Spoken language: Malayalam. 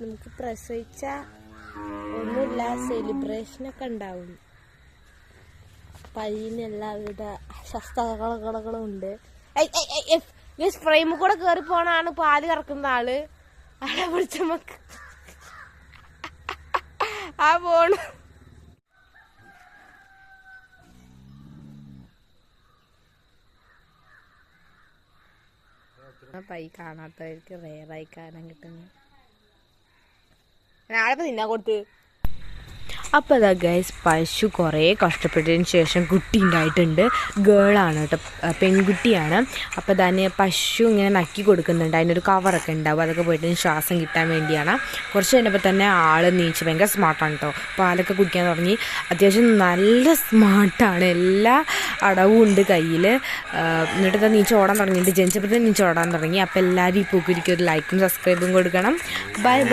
നമുക്ക് പ്രസവിച്ച ഒന്നുമില്ല, സെലിബ്രേഷനൊക്കെ ഉണ്ടാവും. പയ്യന് എല്ലാവിധ ശസ്ത്രകളും ഉണ്ട്. ഫ്രെയിമിൽ കൂടെ കയറി പോണാണ് പാല് കറക്കുന്ന ആള്. ആളെ വിളിച്ച മക്ക ആ പോണു. പൈ കാണാത്തവർക്ക് റേറായി കാണാൻ കിട്ടുന്നു. നാളെ തിന്നാൻ കൊടുത്ത്. അപ്പോൾ അതാ ഗൈസ്, പശു കുറേ കഷ്ടപ്പെട്ടതിന് ശേഷം കുട്ടി ഉണ്ടായിട്ടുണ്ട്. ഗേളാണ് കേട്ടോ, പെൺകുട്ടിയാണ്. അപ്പോൾ തന്നെ പശു ഇങ്ങനെ നക്കി കൊടുക്കുന്നുണ്ട്. അതിനൊരു കവറൊക്കെ ഉണ്ടാവും, അതൊക്കെ പോയിട്ട് ശ്വാസം കിട്ടാൻ വേണ്ടിയാണ്. കുറച്ച് കഴിഞ്ഞപ്പോൾ തന്നെ ആൾ നീച്ച് ഭയങ്കര സ്മാർട്ടാണ് കേട്ടോ. പാലൊക്കെ കുടിക്കാൻ തുടങ്ങി. അത്യാവശ്യം നല്ല സ്മാർട്ടാണ്, എല്ലാ അടവും ഉണ്ട് കയ്യിൽ. എന്നിട്ട് നീച്ച് ഓടാൻ തുടങ്ങിയിട്ട് ജനിച്ചപ്പോൾ തന്നെ നീച്ച് ഓടാൻ തുടങ്ങി. അപ്പോൾ എല്ലാവരും ഈ പൂക്കുരിക്ക് ഒരു ലൈക്കും സബ്സ്ക്രൈബും കൊടുക്കണം. ബൈ.